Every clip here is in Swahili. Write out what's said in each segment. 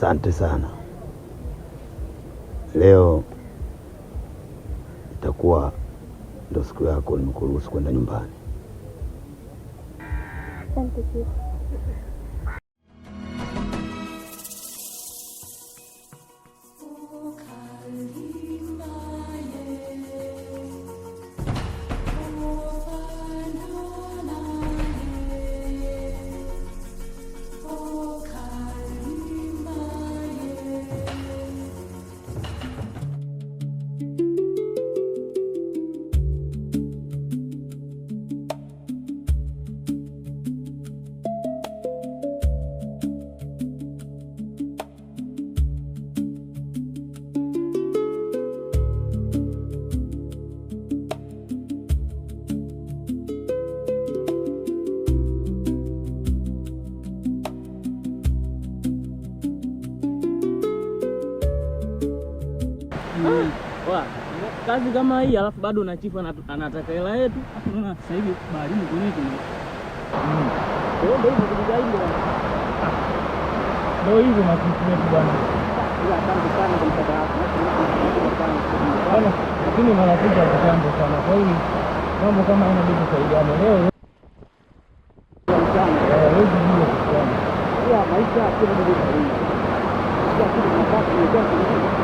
Asante sana. Leo itakuwa ndo siku yako, nimekuruhusu kwenda nyumbani. Asante chifu. Kazi kama hii alafu bado na chifu anataka hela yetu. Unaona sasa hivi baharini kwenye kuna. Ndio hivyo kujitahidi bwana. Ndio hivyo na chifu wetu bwana. Ila asante sana kwa msaada wako. Bwana, lakini marafiki hawatambo sana. Kwa hiyo mambo kama inabidi kusaidiana leo. Wewe ndio kusaidiana. Ya maisha kile ndio kusaidiana. Ya kile nafasi ni kwa kusaidiana.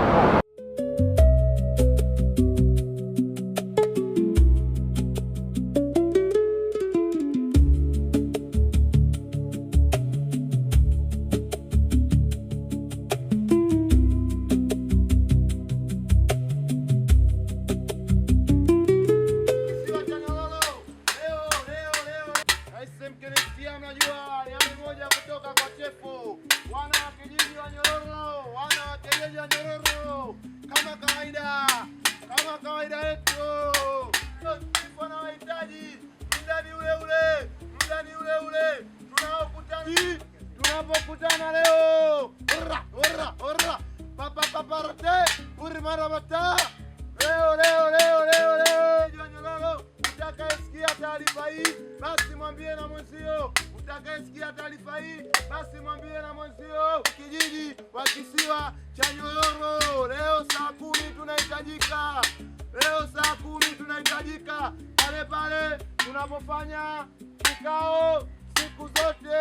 Tunapokutana leo leo utakayesikia taarifa hii basi mwambie na mwenzio, utakayesikia taarifa hii basi mwambie na mwenzio. Kijiji wa kisiwa cha Nyororo leo saa 10 tunahitajika, leo saa 10 tunahitajika pale pale tunapofanya kikao siku zote.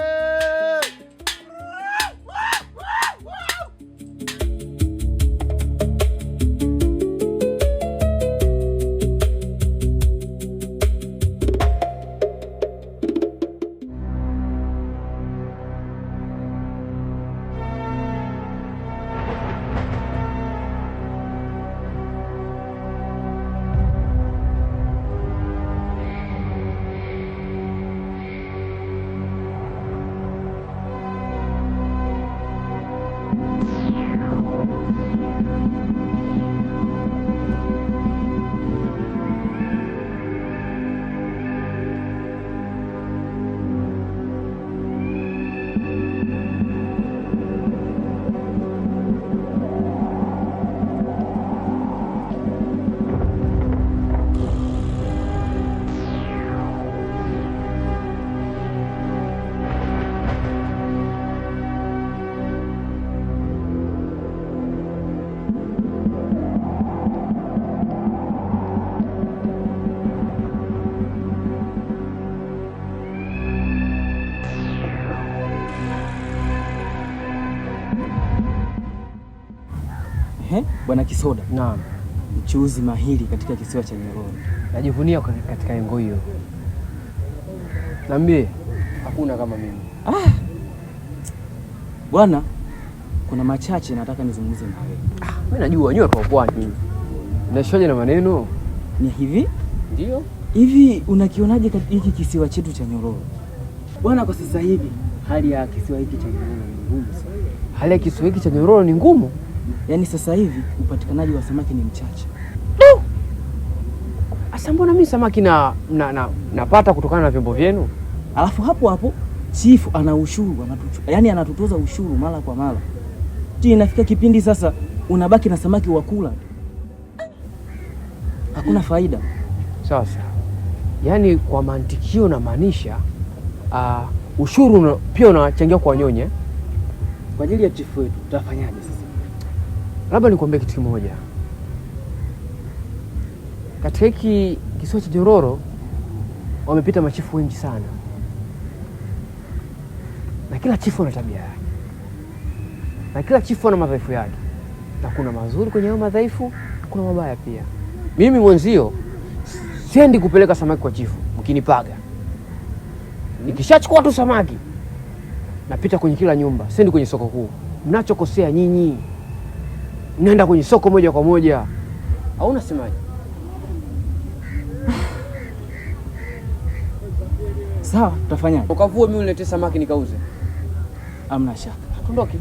Bwana Kisoda. Naam. Mchuuzi mahiri katika kisiwa cha Nyororo. Najivunia katika engo hiyo. Niambie, hakuna kama mimi. Bwana, kuna machache nataka nizungumze na wewe. Mimi najua wenyewe kwa pwani. Unashoje na maneno? Ni hivi? Ndio. Hivi unakionaje hiki kisiwa chetu cha Nyororo? Bwana, kwa sasa hivi hali ya kisiwa hiki cha Nyororo ni ngumu sana. Hali ya kisiwa hiki cha Nyororo ni ngumu? Yaani sasa hivi upatikanaji wa samaki ni mchache. Asa mbona mimi samaki napata kutokana na vyombo vyenu? Alafu hapo hapo chifu ana ushuru, yaani anatutoza ushuru mara kwa mara. Inafika kipindi sasa unabaki na samaki wa kula. Hakuna faida. Sasa yaani kwa mantikio na maanisha ushuru pia unachangia kwa wanyonye. kwa ajili ya chifu wetu tutafanyaje sasa? Labda nikwambie kitu kimoja. Katika hiki kisiwa cha Njororo wamepita machifu wengi sana, na kila chifu ana tabia yake, na kila chifu ana madhaifu yake, na kuna mazuri kwenye hayo madhaifu, kuna mabaya pia. Mimi mwenzio siendi kupeleka samaki kwa chifu mkinipaga. Nikishachukua tu samaki napita kwenye kila nyumba, siendi kwenye soko kuu. Mnachokosea nyinyi, mnaenda kwenye soko moja kwa moja. Au unasemaje? Sawa, tutafanyaje? Ukavue mimi uniletee samaki nikauze. Hamna shaka. Tuondoke.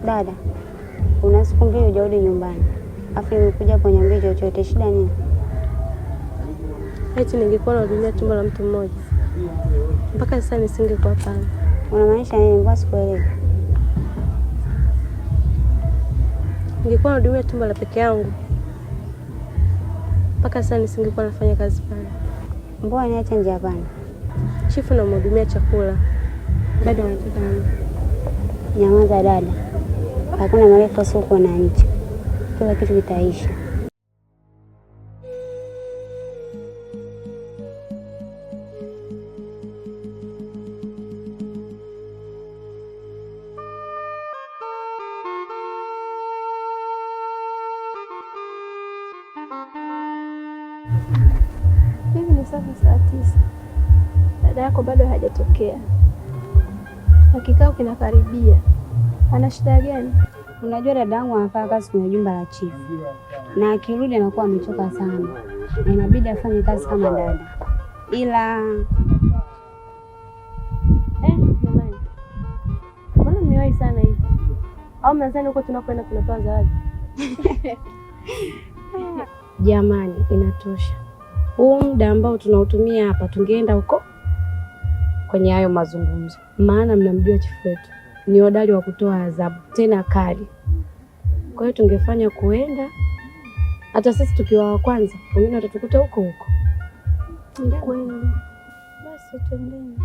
Dada, una siku mbili hujarudi nyumbani, afu nimekuja kuniambia chochote. Shida nini? Eti ningekuwa nahudumia tumbo la mtu mmoja mpaka sasa nisingekuwa pale. Unamaanisha nini? Mbona sikuelewi? Ningekuwa nahudumia tumbo la peke yangu mpaka sasa nisingekuwa nafanya kazi pale. Mbona niacha njia pana? Chifu namhudumia chakula. Dada anataka nini? Nyamaza dada, hakuna marefu soko na nje, kila kitu kitaisha. Hivi ni sasa saa 9. Dada yako bado hajatokea na kikao kinakaribia. Ana shida gani? Unajua dada yangu anafanya kazi kwenye jumba la chifu, na akirudi anakuwa amechoka sana, na inabidi afanye kazi kama dada. Ila jamani, mbona mmewahi sana hivi? Au mnadhani huko tunakwenda tunapewa zawadi? Jamani, inatosha. Huu muda ambao tunautumia hapa tungeenda huko kwenye hayo mazungumzo, maana mnamjua chifu wetu ni hodari wa kutoa adhabu tena kali. Kwa hiyo tungefanya kuenda, hata sisi tukiwa wa kwanza, wengine watatukuta huko huko. Kweli. Basi twendeni.